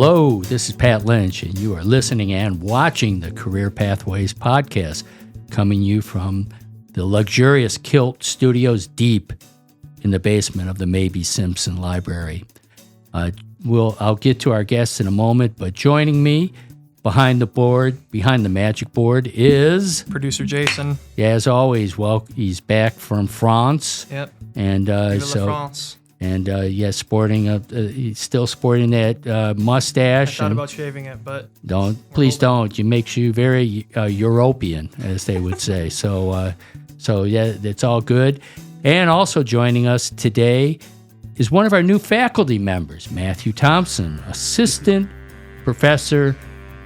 Hello, this is Pat Lynch, and you are listening and watching the Career Pathways podcast, coming you from the luxurious KILT studios deep in the basement of the Mabee Simpson Library. I'll get to our guests in a moment, but joining me behind the magic board is producer Jason. Yeah, as always. Well, he's back from France. Yep. And France. And he's still sporting that mustache. I thought about shaving it, but please don't. It makes you very European, as they would say. So yeah, it's all good. And also joining us today is one of our new faculty members, Matthew Thompson, assistant professor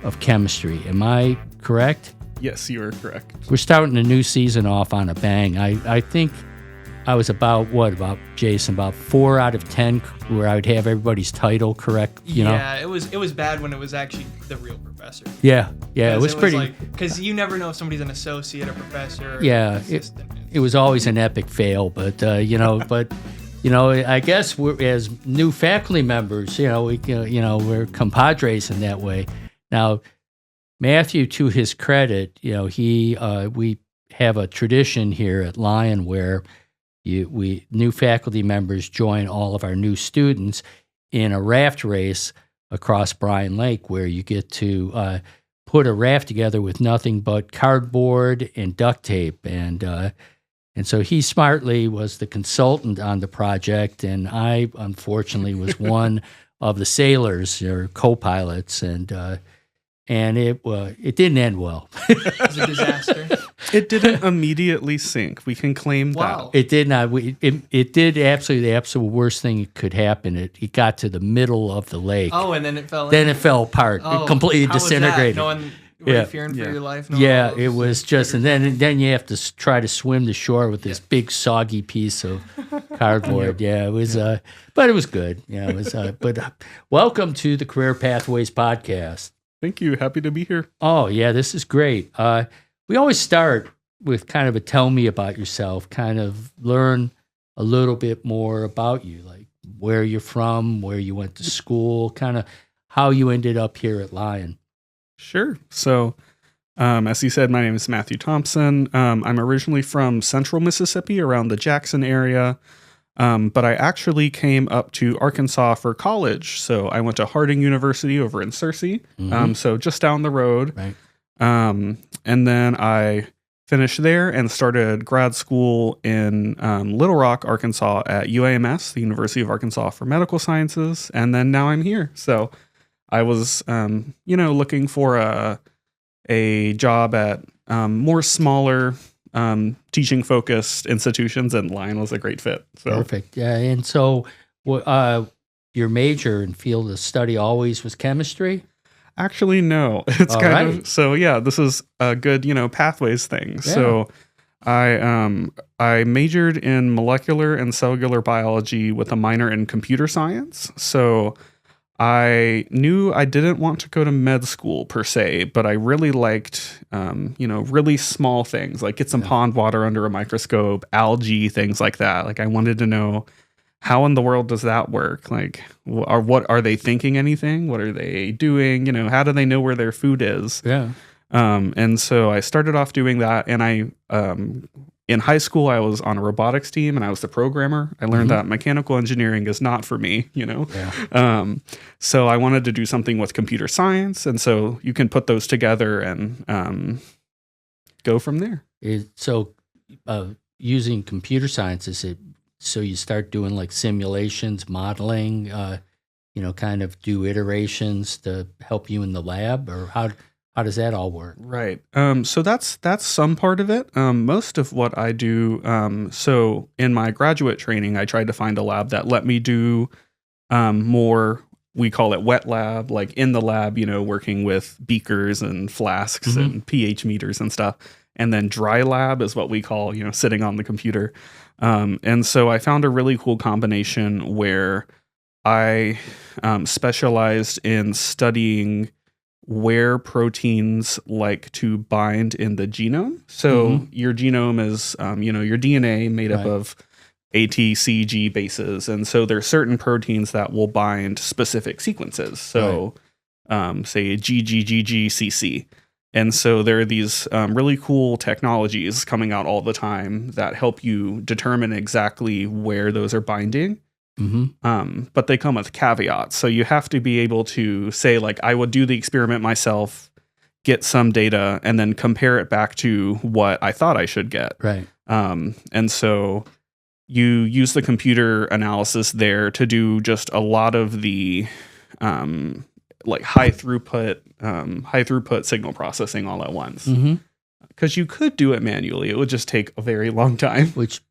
of chemistry. Am I correct? Yes, you are correct. We're starting a new season off on a bang. I think I was about 4 out of 10 where I would have everybody's title correct, you know? Yeah, it was bad when it was actually the real professor. Yeah, it was pretty... Because you never know if somebody's an associate or professor or yeah, assistant. It was always an epic fail, but, I guess we're, as new faculty members, we're compadres in that way. Now, Matthew, to his credit, we have a tradition here at Lyon where new faculty members join all of our new students in a raft race across Bryan Lake, where you get to put a raft together with nothing but cardboard and duct tape, and so he smartly was the consultant on the project, and I unfortunately was one of the sailors or co-pilots, and it didn't end well. It was a disaster. It didn't immediately sink. We can claim that. It did not. It did absolutely the absolute worst thing that could happen. It got to the middle of the lake. Oh, and then it fell. Then it fell apart. It completely disintegrated. Were you fearing for your life? It was just, and then you have to try to swim to shore with this big soggy piece of cardboard. Yeah, it was, but it was good. Yeah, it was. But welcome to the Career Pathways podcast. Thank you. Happy to be here. Oh, yeah, this is great. We always start with kind of a tell me about yourself, kind of learn a little bit more about you, like where you're from, where you went to school, kind of how you ended up here at Lyon. Sure. So, as you said, my name is Matthew Thompson. I'm originally from central Mississippi, around the Jackson area. But I actually came up to Arkansas for college. So I went to Harding University over in Searcy, so just down the road. Right. And then I finished there and started grad school in Little Rock, Arkansas at UAMS, the University of Arkansas for Medical Sciences. And then now I'm here. So I was, looking for a job at more smaller teaching-focused institutions, and Lyon was a great fit. So. Perfect. Yeah, and so your major and field of study always was chemistry? Actually, no. It's this is a good, pathways thing. Yeah. So I majored in molecular and cellular biology with a minor in computer science. So I knew I didn't want to go to med school per se, but I really liked, really small things, like get some pond water under a microscope, algae, things like that. Like I wanted to know, how in the world does that work? Like, what are they thinking anything? What are they doing? How do they know where their food is? Yeah. And so I started off doing that, and in high school, I was on a robotics team and I was the programmer. I learned that mechanical engineering is not for me, Yeah. So I wanted to do something with computer science. And so you can put those together and go from there. Using computer science, is it so you start doing like simulations, modeling, kind of do iterations to help you in the lab, or how does that all work? Right. So that's some part of it. Most of what I do, so in my graduate training, I tried to find a lab that let me do more, we call it wet lab, like in the lab, working with beakers and flasks and pH meters and stuff. And then dry lab is what we call, sitting on the computer. And so I found a really cool combination where I specialized in studying where proteins like to bind in the genome. So your genome is, your DNA made up of A, T, C, G bases. And so there are certain proteins that will bind specific sequences. So say GGGGCC. And so there are these really cool technologies coming out all the time that help you determine exactly where those are binding. But they come with caveats. So you have to be able to say, like, I would do the experiment myself, get some data, and then compare it back to what I thought I should get. Right. And so you use the computer analysis there to do just a lot of the like high throughput signal processing all at once. Because you could do it manually. It would just take a very long time. Which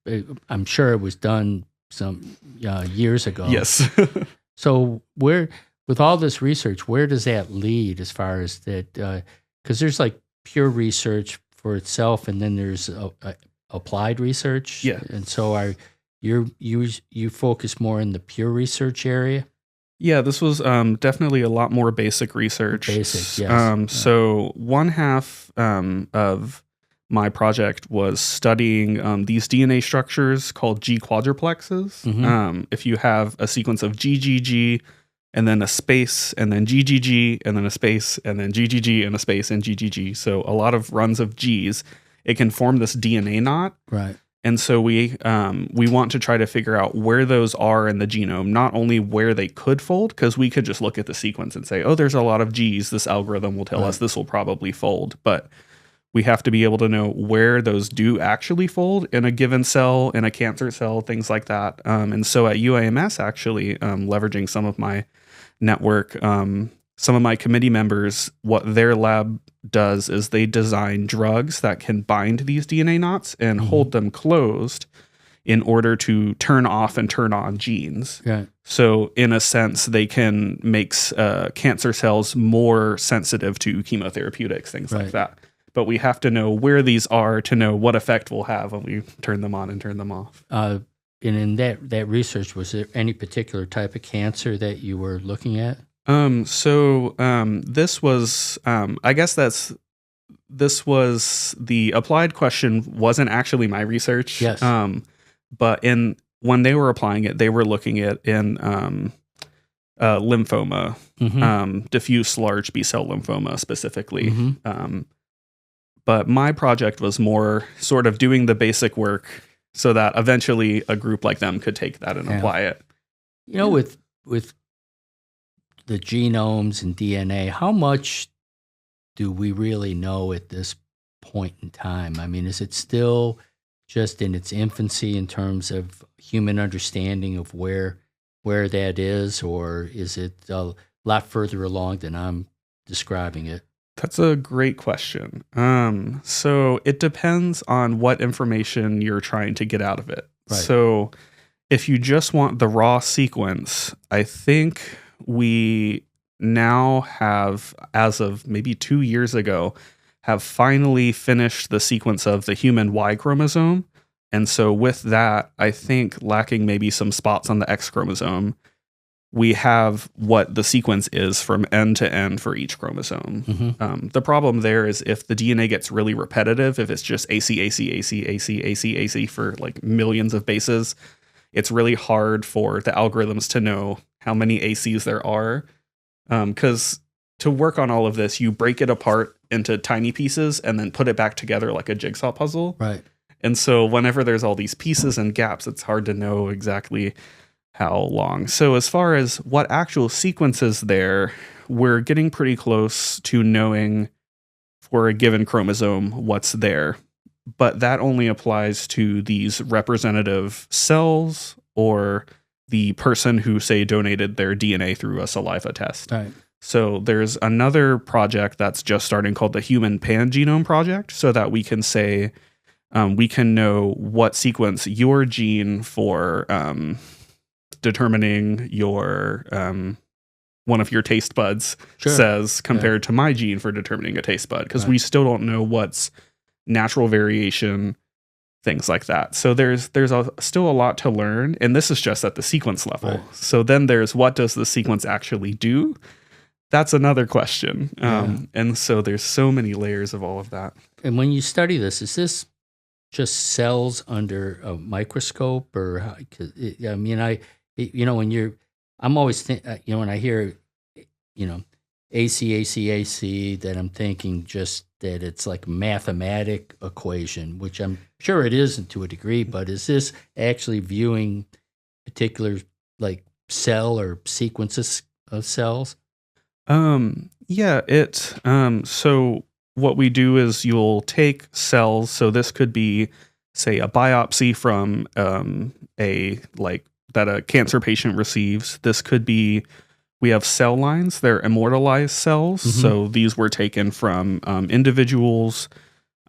I'm sure it was done some years ago. Yes. So with all this research, where does that lead as far as that? Because there's like pure research for itself, and then there's applied research. Yeah. And so you focus more in the pure research area? Yeah, this was definitely a lot more basic research. Basic, yes. So one half of my project was studying these DNA structures called G quadruplexes. If you have a sequence of GGG and then a space and then GGG and then a space and then GGG and a space and GGG, so a lot of runs of Gs, it can form this DNA knot. Right. And so we want to try to figure out where those are in the genome, not only where they could fold, because we could just look at the sequence and say, oh, there's a lot of Gs. This algorithm will tell us this will probably fold. But we have to be able to know where those do actually fold in a given cell, in a cancer cell, things like that. And so at UAMS, actually, leveraging some of my network, some of my committee members, what their lab does is they design drugs that can bind these DNA knots and hold them closed in order to turn off and turn on genes. Right. So in a sense, they can make cancer cells more sensitive to chemotherapeutics, things like that. But we have to know where these are to know what effect we'll have when we turn them on and turn them off. And in that research, was there any particular type of cancer that you were looking at? This was, I guess this was the applied question wasn't actually my research. Yes. But when they were applying it, they were looking at in lymphoma, diffuse large B-cell lymphoma specifically. But my project was more sort of doing the basic work so that eventually a group like them could take that and apply it. You know, with the genomes and DNA, how much do we really know at this point in time? I mean, is it still just in its infancy in terms of human understanding of where that is, or is it a lot further along than I'm describing it? That's a great question. So it depends on what information you're trying to get out of it. Right. So if you just want the raw sequence, I think we now have, as of maybe 2 years ago, have finally finished the sequence of the human Y chromosome. And so with that, I think lacking maybe some spots on the X chromosome, we have what the sequence is from end to end for each chromosome. The problem there is if the DNA gets really repetitive, if it's just AC, AC, AC, AC, AC, AC for like millions of bases, it's really hard for the algorithms to know how many ACs there are. Because to work on all of this, you break it apart into tiny pieces and then put it back together like a jigsaw puzzle. Right. And so whenever there's all these pieces and gaps, it's hard to know exactly how long. So as far as what actual sequences there, we're getting pretty close to knowing for a given chromosome what's there. But that only applies to these representative cells or the person who, say, donated their DNA through a saliva test. Right. So there's another project that's just starting called the Human Pangenome Project, so that we can say, we can know what sequence your gene for determining your one of your taste buds says compared to my gene for determining a taste bud, because we still don't know what's natural variation, things like that. So there's still a lot to learn, and this is just at the sequence level. Right. So then there's what does the sequence actually do? That's another question. And so there's so many layers of all of that. And when you study this, is this just cells under a microscope, or how, I mean, I'm always when I hear, AC, that I'm thinking just that it's like a mathematic equation, which I'm sure it isn't to a degree, but is this actually viewing particular like cell or sequences of cells? Yeah, so what we do is you'll take cells. So this could be, say, a biopsy from that a cancer patient receives. This could be, we have cell lines. They're immortalized cells. Mm-hmm. So these were taken from individuals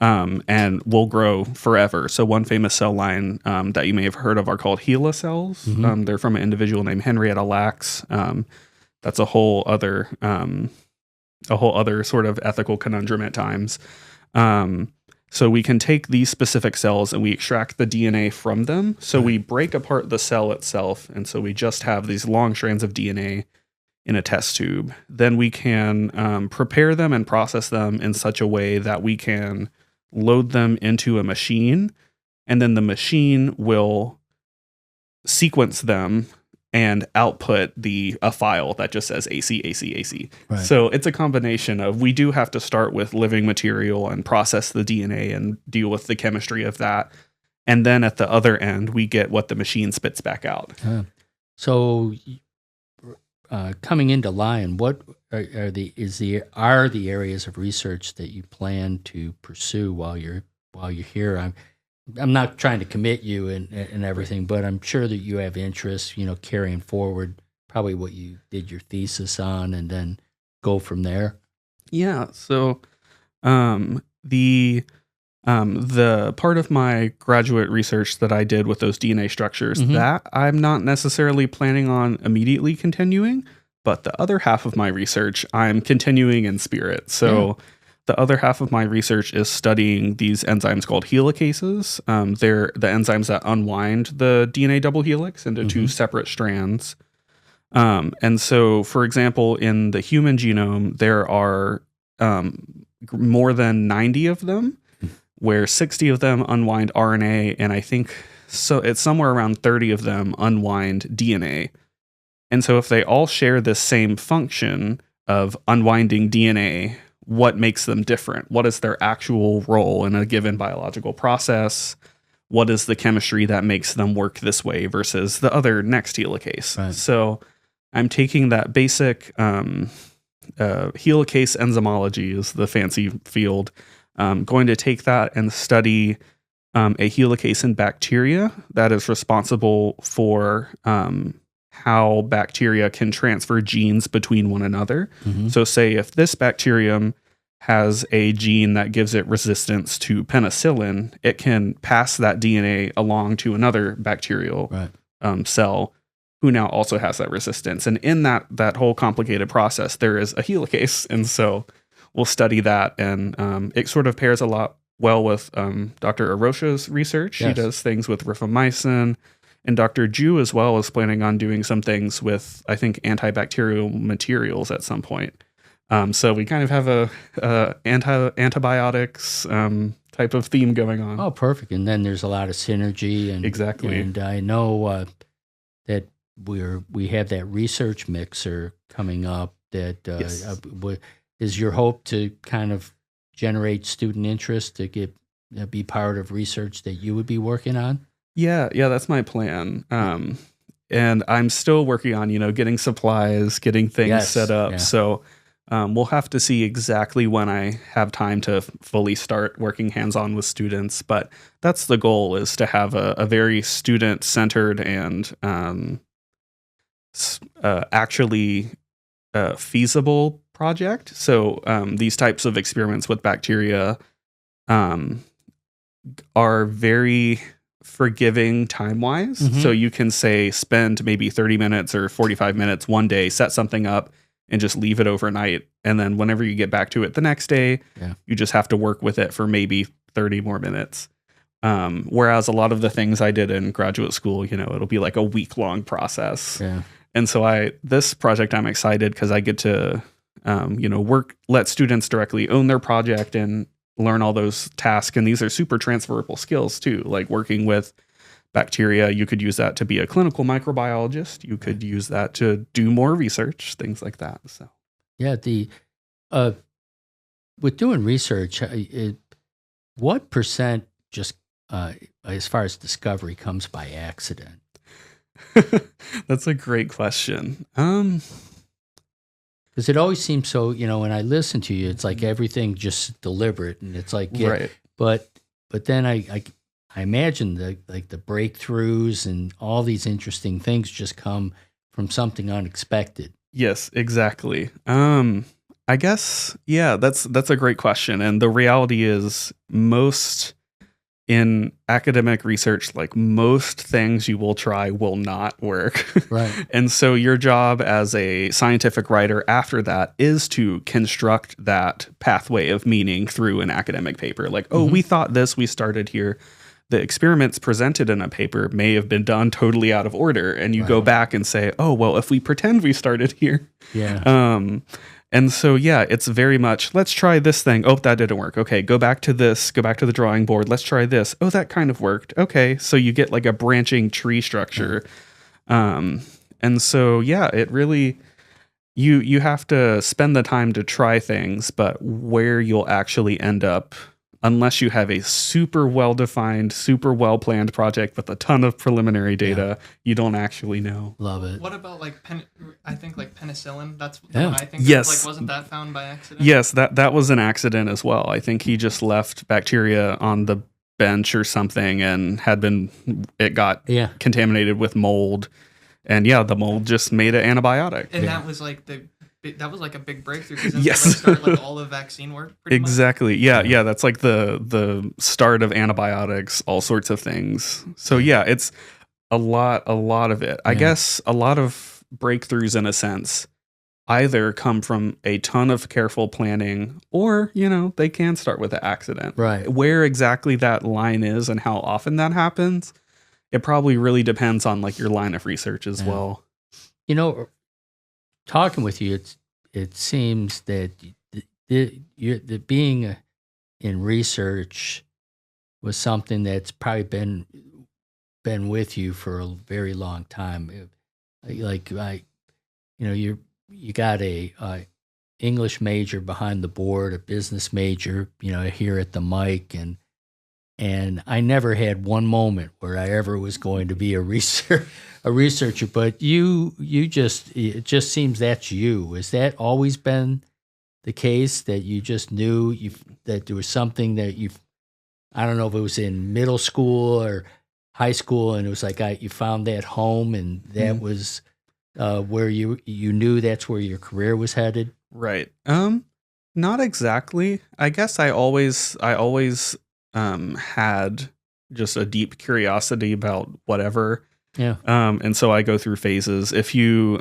and will grow forever. So one famous cell line that you may have heard of are called HeLa cells. Mm-hmm. They're from an individual named Henrietta Lacks. That's a whole other sort of ethical conundrum at times. So we can take these specific cells and we extract the DNA from them. So we break apart the cell itself. And so we just have these long strands of DNA in a test tube. Then we can prepare them and process them in such a way that we can load them into a machine. And then the machine will sequence them and output a file that just says AC, AC, AC. Right. So it's a combination of, we do have to start with living material and process the DNA and deal with the chemistry of that. And then at the other end, we get what the machine spits back out. So coming into Lyon, what are the areas of research that you plan to pursue while you're here? I'm not trying to commit you and everything, but I'm sure that you have interest, carrying forward probably what you did your thesis on and then go from there. Yeah. So the part of my graduate research that I did with those DNA structures, Mm-hmm. that I'm not necessarily planning on immediately continuing, but the other half of my research I'm continuing in spirit. So the other half of my research is studying these enzymes called helicases. They're the enzymes that unwind the DNA double helix into two separate strands. And so, for example, in the human genome, there are more than 90 of them, where 60 of them unwind RNA, and I think it's somewhere around 30 of them unwind DNA. And so if they all share this same function of unwinding DNA, what makes them different? What is their actual role in a given biological process? What is the chemistry that makes them work this way versus the other next helicase? Right. So I'm taking that basic helicase enzymology is the fancy field. I'm going to take that and study a helicase in bacteria that is responsible for how bacteria can transfer genes between one another. Mm-hmm. So say if this bacterium has a gene that gives it resistance to penicillin, it can pass that DNA along to another bacterial cell who now also has that resistance. And in that whole complicated process, there is a helicase. And so we'll study that. And it sort of pairs a lot well with Dr. Arosha's research. Yes. She does things with rifamycin. And Dr. Ju as well is planning on doing some things with, I think, antibacterial materials at some point. So we kind of have a antibiotics type of theme going on. Oh, perfect. And then there's a lot of synergy. And Exactly. And I know that we have that research mixer coming up that Yes. is your hope to kind of generate student interest to be part of research that you would be working on? Yeah, that's my plan. And I'm still working on, getting supplies, getting things set up. Yeah. So we'll have to see exactly when I have time to fully start working hands-on with students. But that's the goal, is to have a very student-centered and actually feasible project. So these types of experiments with bacteria are very forgiving time-wise. Mm-hmm. So you can spend maybe 30 minutes or 45 minutes one day, set something up and just leave it overnight. And then whenever you get back to it the next day, you just have to work with it for maybe 30 more minutes. Whereas a lot of the things I did in graduate school, it'll be like a week-long process. Yeah. And so this project, I'm excited because I get to, let students directly own their project and learn all those tasks. And these are super transferable skills too, like working with bacteria. You could use that to be a clinical microbiologist. You could use that to do more research, things like that. So Yeah. With doing research, what percent just as far as discovery comes by accident? That's a great question. Because it always seems so, when I listen to you, it's like everything just deliberate, and it's like, yeah, Right. but then I imagine the breakthroughs and all these interesting things just come from something unexpected. Yes, exactly. I guess, yeah, that's a great question. And the reality is most in academic research, like most things you will try will not work. Right. And so your job as a scientific writer after that is to construct that pathway of meaning through an academic paper. Like, oh, we thought this, we started here. The experiments presented in a paper may have been done totally out of order. And you go back and say, oh, well, if we pretend we started here. Yeah. And so, yeah, it's very much, let's try this thing. Oh, that didn't work. Okay, go back to this. Go back to the drawing board. Let's try this. Oh, that kind of worked. Okay, so you get like a branching tree structure. And so, yeah, it really, you have to spend the time to try things, but where you'll actually end up, unless you have a super well-defined, super well-planned project with a ton of preliminary data, you don't actually know. Love it. What about like I think like penicillin? That's the one I think. Yes. Of. Like, wasn't that found by accident? Yes, that was an accident as well. I think he just left bacteria on the bench or something, and it got contaminated with mold, and the mold just made an antibiotic. And that was like a big breakthrough because yes. That started like all the vaccine work. Exactly. Much. Yeah. That's like the start of antibiotics, all sorts of things. So it's a lot of it. I guess a lot of breakthroughs, in a sense, either come from a ton of careful planning, or they can start with an accident. Right. Where exactly that line is and how often that happens, it probably really depends on like your line of research as well. Talking with you, it seems that the being in research was something that's probably been with you for a very long time. Like you got a English major behind the board, a business major, here at the mic, and I never had one moment where I ever was going to be a researcher, but it just seems that's you. Has that always been the case, that you just knew that there was something that I don't know if it was in middle school or high school, and it was like you found that home, and that was where you knew that's where your career was headed? Right. Not exactly. I guess I always had just a deep curiosity about whatever. Yeah. And so I go through phases. If you,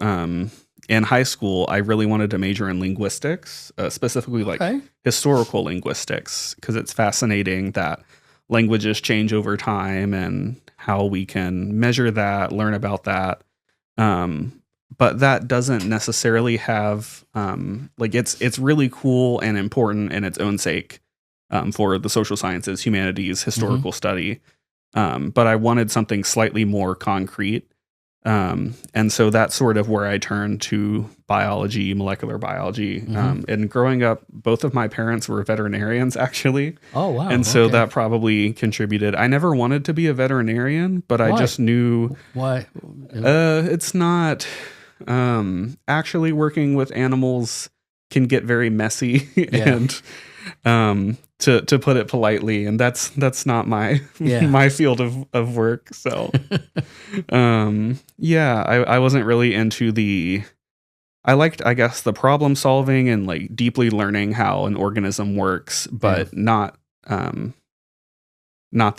in high school, I really wanted to major in linguistics, specifically like historical linguistics, because it's fascinating that languages change over time and how we can measure that, learn about that. But that doesn't necessarily have, it's really cool and important in its own sake. For the social sciences, humanities, historical study. But I wanted something slightly more concrete. And so that's sort of where I turned to biology, molecular biology. And growing up, both of my parents were veterinarians, actually. Oh, wow. And so that probably contributed. I never wanted to be a veterinarian, but I just knew... Why? It's not... actually working with animals can get very messy and... to put it politely, and that's not my my field of work. So, I wasn't really into I liked, I guess, the problem solving and like deeply learning how an organism works, but not the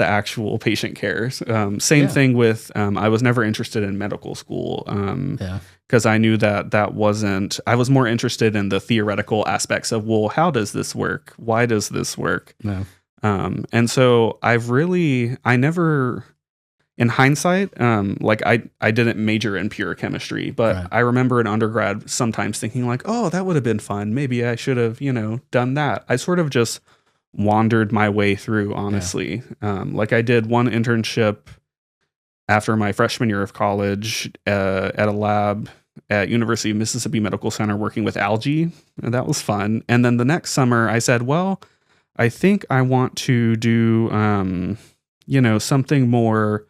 actual patient care. Same thing with, I was never interested in medical school. Because I knew that wasn't, I was more interested in the theoretical aspects of, well, how does this work? Why does this work? And so I never, in hindsight, I didn't major in pure chemistry, but I remember in undergrad sometimes thinking like, oh, that would have been fun. Maybe I should have, done that. I sort of just wandered my way through, honestly. I did one internship after my freshman year of college at a lab at University of Mississippi Medical Center working with algae, and that was fun. And then the next summer I said, well, I think I want to do, something more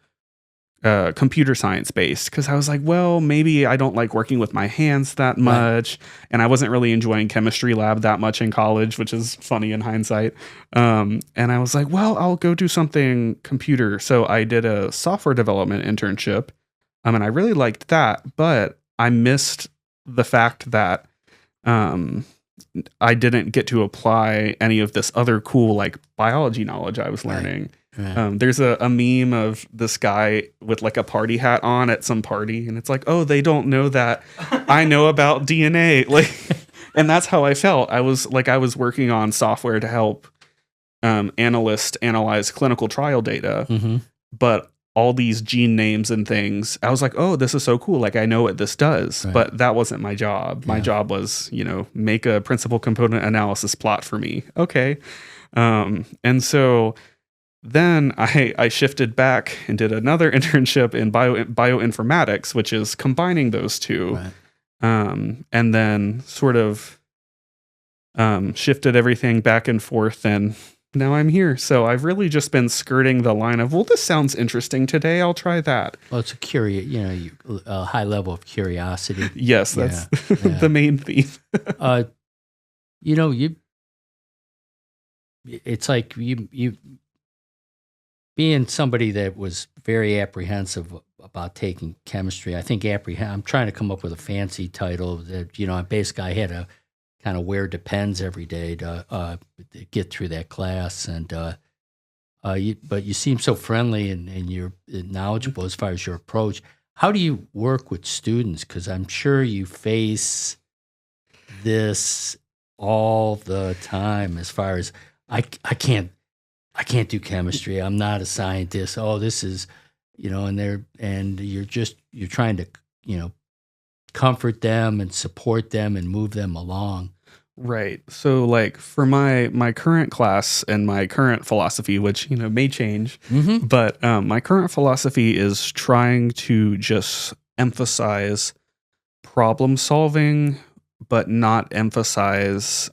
computer science based, because I was like, well, maybe I don't like working with my hands that much. Right. And I wasn't really enjoying chemistry lab that much in college, which is funny in hindsight. And I was like, well, I'll go do something computer. So I did a software development internship. And I really liked that, but I missed the fact that I didn't get to apply any of this other cool like biology knowledge I was learning. Right. There's a meme of this guy with like a party hat on at some party, and it's like, oh, they don't know that I know about DNA. Like, and that's how I felt. I was working on software to help analysts analyze clinical trial data, but all these gene names and things, I was like, oh, this is so cool. Like, I know what this does, but that wasn't my job. My job was, make a principal component analysis plot for me. Okay. And so then I shifted back and did another internship in bioinformatics, which is combining those two. Right. And then sort of shifted everything back and forth, and now I'm here. So I've really just been skirting the line of, well, this sounds interesting today. I'll try that. Well, it's a high level of curiosity. Yes, that's the main theme. It's like you being somebody that was very apprehensive about taking chemistry. I think I'm trying to come up with a fancy title that, basically I had to kind of wear Depends every day to get through that class. And but you seem so friendly and you're knowledgeable as far as your approach. How do you work with students? Because I'm sure you face this all the time as far as I can't do chemistry. I'm not a scientist. Oh, this is, and you're trying to, comfort them and support them and move them along. Right. So like for my current class and my current philosophy, which, may change, but my current philosophy is trying to just emphasize problem solving, but not emphasize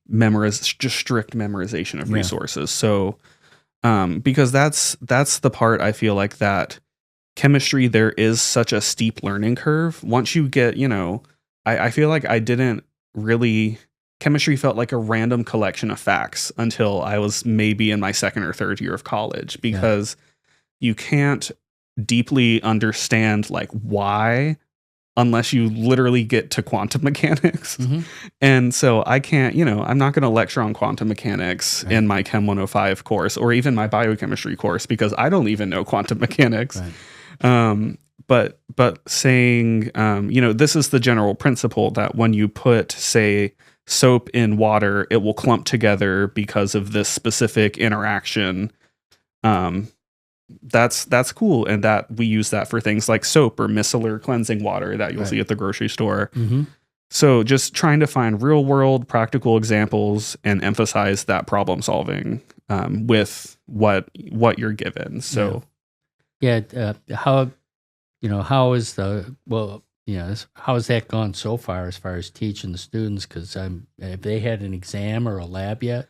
just strict memorization of resources. So because that's the part I feel like that chemistry, there is such a steep learning curve. Once you get, I feel like I didn't really, chemistry felt like a random collection of facts until I was maybe in my second or third year of college, because you can't deeply understand like why unless you literally get to quantum mechanics. And so I can't, I'm not going to lecture on quantum mechanics in my Chem 105 course or even my biochemistry course, because I don't even know quantum mechanics. But saying, this is the general principle that when you put, say, soap in water, it will clump together because of this specific interaction. That's cool, and that we use that for things like soap or micellar cleansing water that you'll see at the grocery store. So just trying to find real world practical examples and emphasize that problem solving with what you're given. So how has that gone so far as teaching the students? Because have they had an exam or a lab yet?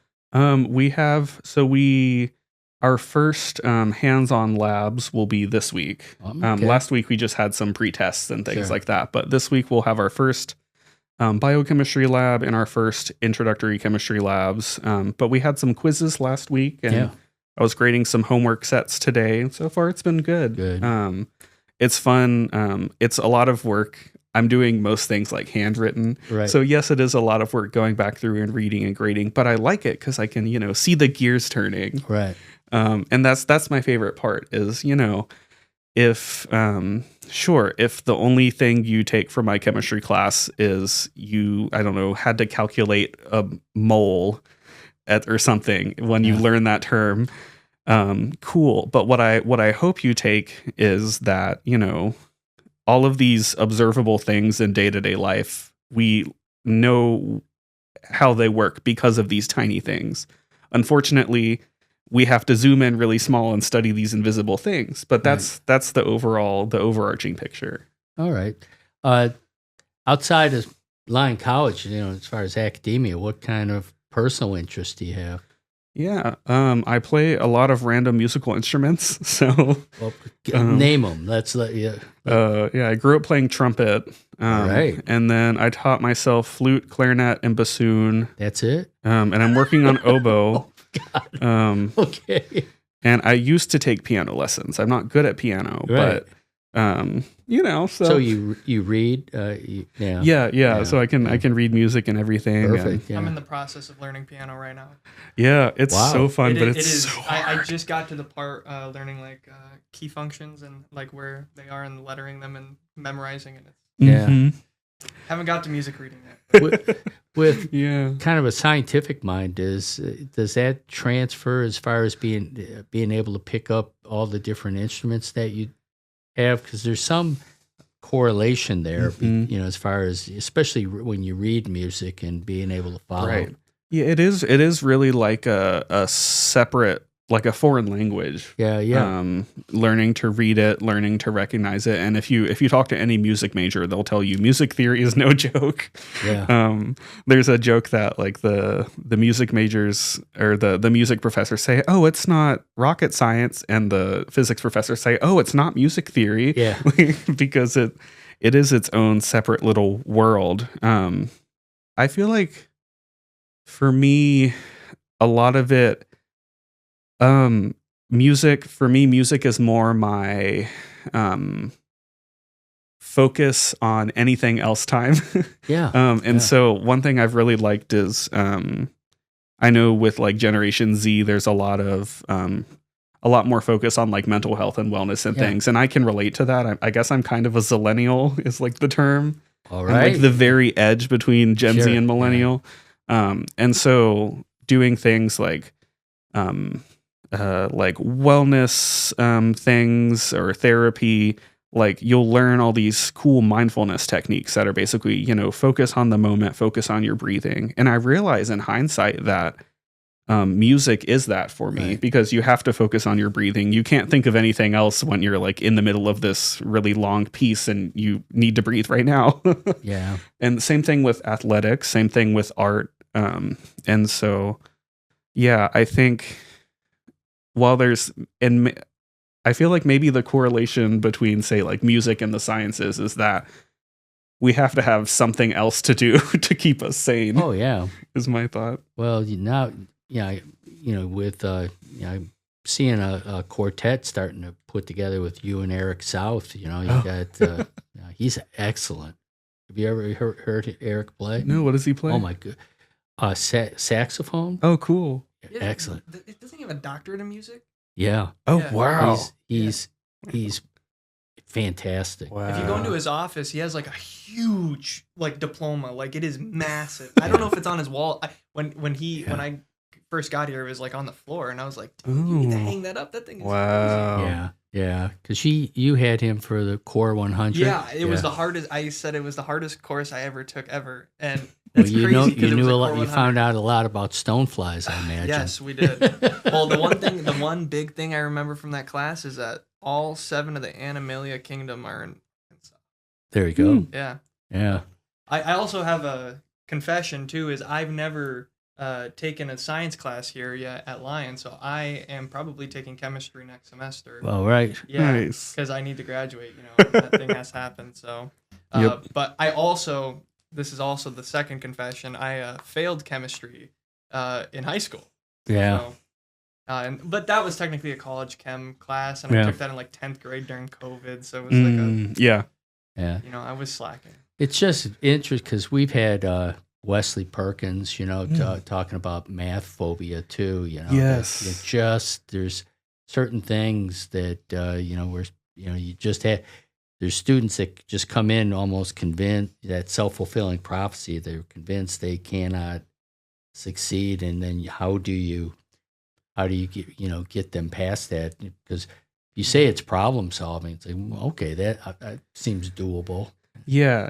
Our first hands-on labs will be this week. Last week we just had some pre-tests and things like that, but this week we'll have our first biochemistry lab and our first introductory chemistry labs. But we had some quizzes last week, and I was grading some homework sets today. So far it's been good. It's fun. It's a lot of work. I'm doing most things like handwritten. So yes, it is a lot of work going back through and reading and grading, but I like it because I can, see the gears turning. And that's my favorite part is, if the only thing you take from my chemistry class is had to calculate a mole or something when you learn that term, cool. But what I hope you take is that, all of these observable things in day-to-day life, we know how they work because of these tiny things. Unfortunately, we have to zoom in really small and study these invisible things, but that's the overarching picture. All right. Outside of Lyon College, as far as academia, what kind of personal interest do you have? Yeah, I play a lot of random musical instruments. So, Well, Um, name them. Let's let you. yeah, I grew up playing trumpet. All right. And then I taught myself flute, clarinet, and bassoon. That's it. And I'm working on oboe. Okay. And I used to take piano lessons. I'm not good at piano, Right. but So you read? Yeah. yeah. So I can read music and everything. Perfect. And Yeah. I'm in the process of learning piano right now. yeah, it's Wow. so fun, but It it's is. so hard. I just got to the part learning like key functions and like where they are and lettering them and memorizing it. Yeah. Mhm. Haven't got to music reading yet. With Yeah. kind of a scientific mind, does that transfer as far as being able to pick up all the different instruments that you have? Because there's some correlation there, Mhm. as far as especially when you read music and being able to follow. Right. Yeah, it is. It is really like a separate, like a foreign language. Yeah. Learning to read it, learning to recognize it, and if you talk to any music major, they'll tell you music theory is no joke. Yeah. There's a joke that like the music majors or the music professors say, "Oh, it's not rocket science," and the physics professors say, "Oh, it's not music theory." Yeah. Because it is its own separate little world. I feel like for me, a lot of it, music is more my focus on anything else time. Yeah. And so one thing I've really liked is I know with like Generation Z, there's a lot more focus on like mental health and wellness and Yeah. things, and I can relate to that. I guess I'm kind of a zillennial is like the term. All I'm right. like the very edge between Gen Z Sure, and millennial. And so doing things like wellness things or therapy, like you'll learn all these cool mindfulness techniques that are basically, focus on the moment, focus on your breathing. And I realize in hindsight that music is that for me, Right. because you have to focus on your breathing. You can't think of anything else when you're like in the middle of this really long piece and you need to breathe right now. Yeah. And same thing with athletics, same thing with art. And so, yeah, I think while I feel like maybe the correlation between, say, like music and the sciences is that we have to have something else to do to keep us sane. Oh yeah. Is my thought. Well, with I'm seeing a quartet starting to put together with you and Eric South. Got he's excellent. Have you ever heard Eric play? No, what does he play? Oh my god, saxophone. Oh, cool. Yeah, Excellent. Doesn't he have a doctorate in music? Yeah, Oh, Yeah. wow. he's fantastic. Wow. If you go into his office, he has like a huge like diploma. Like it is massive. I don't know if it's on his wall. When I first got here, it was like on the floor, and I was like, dude, you need to Ooh. hang that up. That thing is Wow. Yeah, because you had him for the Core 100. Yeah, it was the hardest. I said it was the hardest course I ever took ever, and Well, it's you crazy 'cause you it was knew a lot. Core You 100. found out a lot about stoneflies, I imagine. Yes, we did. Well, the one big thing I remember from that class is that all 7 of the Animalia Kingdom are in. There you go. Yeah. Yeah. I also have a confession too. Is I've never taken a science class here yet at Lyon, so I am probably taking chemistry next semester. All right. Yeah, Nice. because I need to graduate. That thing has to happen. So, Yep. but this is also the second confession. I failed chemistry in high school. Yeah. So, but that was technically a college chem class, and I Yeah. took that in like 10th grade during COVID. So it was Yeah. Yeah. I was slacking. It's just interesting because we've had Wesley Perkins, talking about math phobia too. Yes. There's certain things that you just have. There's students that just come in almost convinced that self-fulfilling prophecy. They're convinced they cannot succeed, and then how do you get them past that? Because you say it's problem solving. It's like, well, okay, that seems doable. Yeah.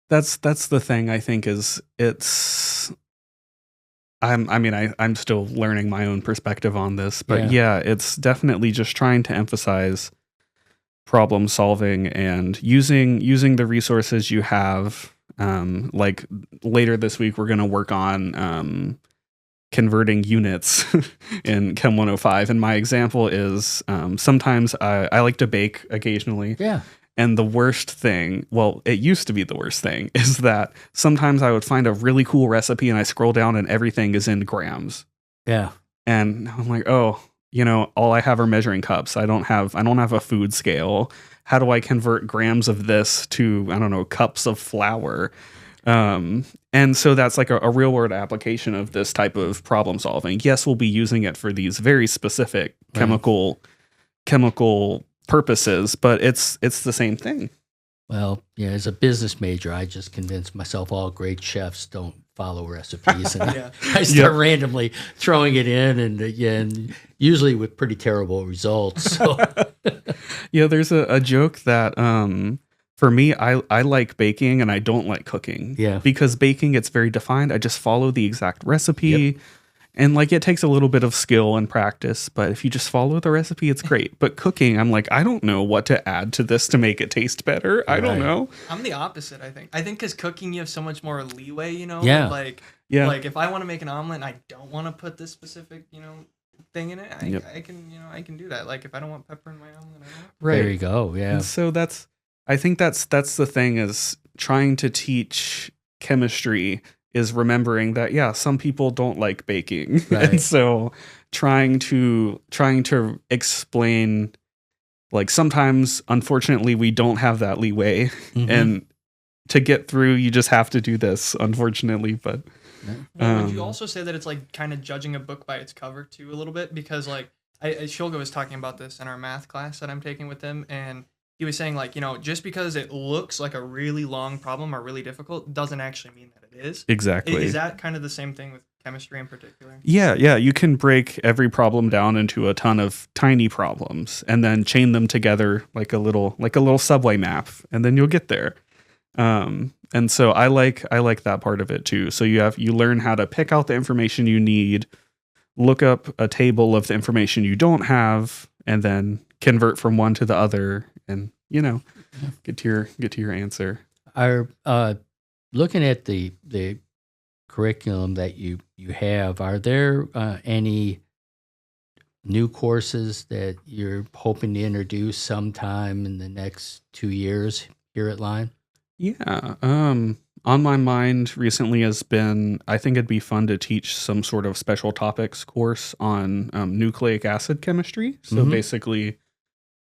That's the thing I think is I'm still learning my own perspective on this, but yeah, it's definitely just trying to emphasize problem solving and using the resources you have. Like later this week, we're going to work on converting units in Chem 105. And my example is sometimes I like to bake occasionally. Yeah. And the worst thing, well, it used to be the worst thing, is that sometimes I would find a really cool recipe and I scroll down and everything is in grams. Yeah. And I'm like, oh, all I have are measuring cups. I don't have a food scale. How do I convert grams of this to, I don't know, cups of flour? And so that's like a real world application of this type of problem solving. Yes, we'll be using it for these very specific chemical purposes, but it's the same thing. Well, yeah, as a business major, I just convinced myself all great chefs don't follow recipes, and I start randomly throwing it in, and usually with pretty terrible results. So. Yeah, there's a joke that for me, I like baking and I don't like cooking. Yeah, because baking, it's very defined. I just follow the exact recipe. And like it takes a little bit of skill and practice, but if you just follow the recipe, it's great. But cooking, I'm like, I don't know what to add to this to make it taste better. I don't know. I'm the opposite, I think. I think because cooking, you have so much more leeway, Yeah. Like if I want to make an omelet and I don't want to put this specific, thing in it, I can do that. Like if I don't want pepper in my omelet, I don't. Right. There you go. Yeah. And so I think that's the thing is trying to teach chemistry is remembering that, some people don't like baking. Right. And so trying to explain, like sometimes, unfortunately, we don't have that leeway. Mm-hmm. And to get through, you just have to do this, unfortunately. But would you also say that it's like kind of judging a book by its cover too a little bit? Because like Shulga was talking about this in our math class that I'm taking with him, and he was saying like, just because it looks like a really long problem or really difficult doesn't actually mean that it is. Exactly. Is that kind of the same thing with chemistry in particular? Yeah. You can break every problem down into a ton of tiny problems and then chain them together like a little subway map, and then you'll get there. And so I like that part of it too. So you learn how to pick out the information you need, look up a table of the information you don't have, and then convert from one to the other, and get to your answer. Looking at the curriculum that you have, are there any new courses that you're hoping to introduce sometime in the next 2 years here at Lyon? Yeah. On my mind recently has been, I think it'd be fun to teach some sort of special topics course on nucleic acid chemistry. So basically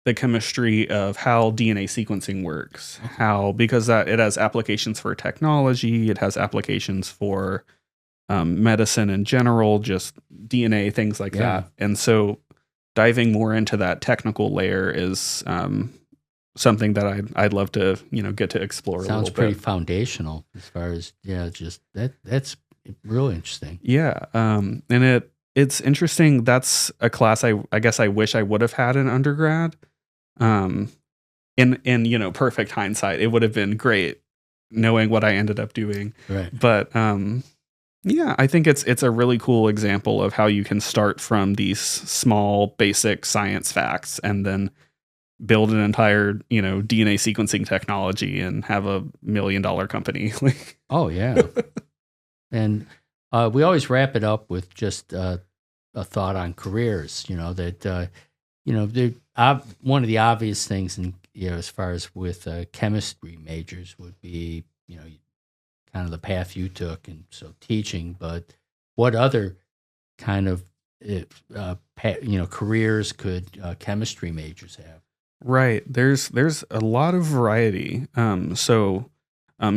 the chemistry of how DNA sequencing works, because it has applications for technology, it has applications for medicine in general, just DNA, things like that. And so diving more into that technical layer is something that I'd love to, get to explore a little bit. Sounds pretty foundational as far as, just that's really interesting. Yeah. And it's interesting. That's a class I guess I wish I would have had in undergrad. In perfect hindsight, it would have been great knowing what I ended up doing. Right. But I think it's a really cool example of how you can start from these small basic science facts and then build an entire, DNA sequencing technology and have $1 million company. Oh yeah. And we always wrap it up with just a thought on careers, that one of the obvious things, and as far as with chemistry majors, would be kind of the path you took, and so teaching. But what other kind of careers could chemistry majors have? Right. There's a lot of variety. So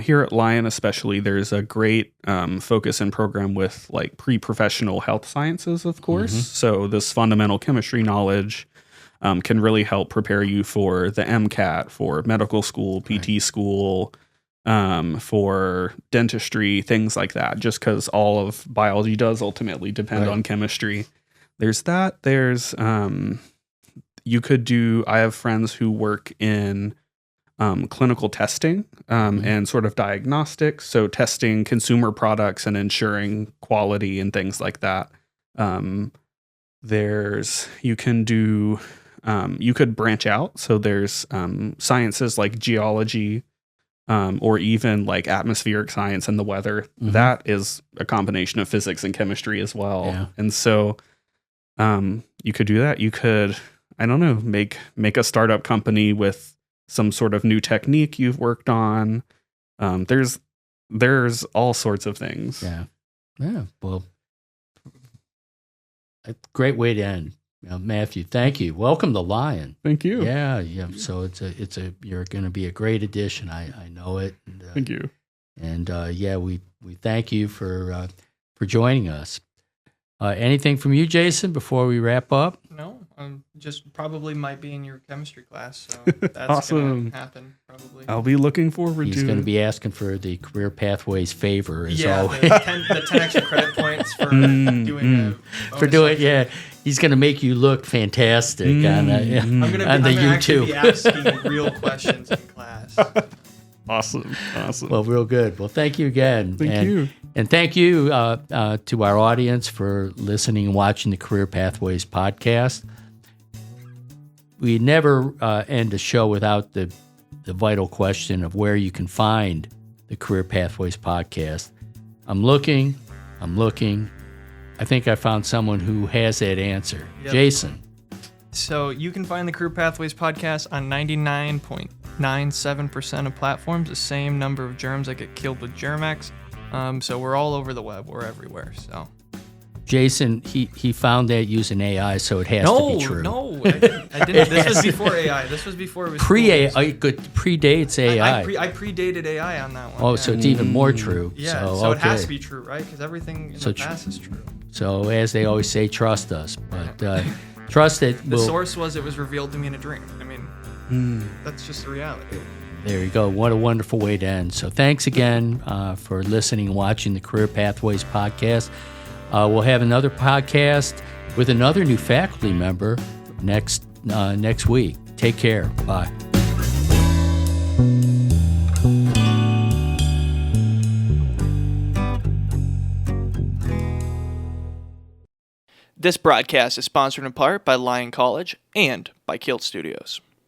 here at Lyon especially, there's a great focus and program with like pre-professional health sciences, of course. So this fundamental chemistry knowledge can really help prepare you for the MCAT, for medical school, PT school, for dentistry, things like that, just because all of biology does ultimately depend on chemistry. There's that. There's I have friends who work in clinical testing and sort of diagnostics, so testing consumer products and ensuring quality and things like that. You can do you could branch out. So there's sciences like geology, or even like atmospheric science and the weather. Mm-hmm. That is a combination of physics and chemistry as well. Yeah. And so you could do that. You could, I don't know, make a startup company with some sort of new technique you've worked on. There's all sorts of things. Yeah. Yeah. Well, a great way to end. Matthew, thank you. Welcome to Lyon. Thank you. Yeah. So you're going to be a great addition. I know it. And, Thank you. And we thank you for joining us. Anything from you, Jason, before we wrap up? No, just probably might be in your chemistry class. So that's Awesome. going to happen probably. I'll be looking forward to it. He's going to be asking for the Career Pathways favor, as Yeah, always. the 10 extra credit points for doing He's going to make you look fantastic on I'm the actually YouTube. be asking real questions in class. Awesome. Well, real good. Well, thank you again. Thank you. And thank you to our audience for listening and watching the Career Pathways podcast. We never end a show without the vital question of where you can find the Career Pathways podcast. I'm looking. I think I found someone who has that answer. Yep. Jason. So you can find the Career Pathways podcast on 99.97% of platforms, the same number of germs that get killed with Germ-X. So we're all over the web. We're everywhere. So Jason, he found that using AI, so it has to be true. No, I didn't. This was before AI. This was before it was Pre-AI, predates AI. I predated AI on that one. Oh, so it's even more true. Yeah, so it has to be true, right? Because everything in the past is true. So as they always say, trust us. But trust it. The source was it was revealed to me in a dream. I mean, that's just the reality. There you go. What a wonderful way to end. So thanks again for listening and watching the Career Pathways podcast. We'll have another podcast with another new faculty member next week. Take care. Bye. This broadcast is sponsored in part by Lyon College and by KILT Studios.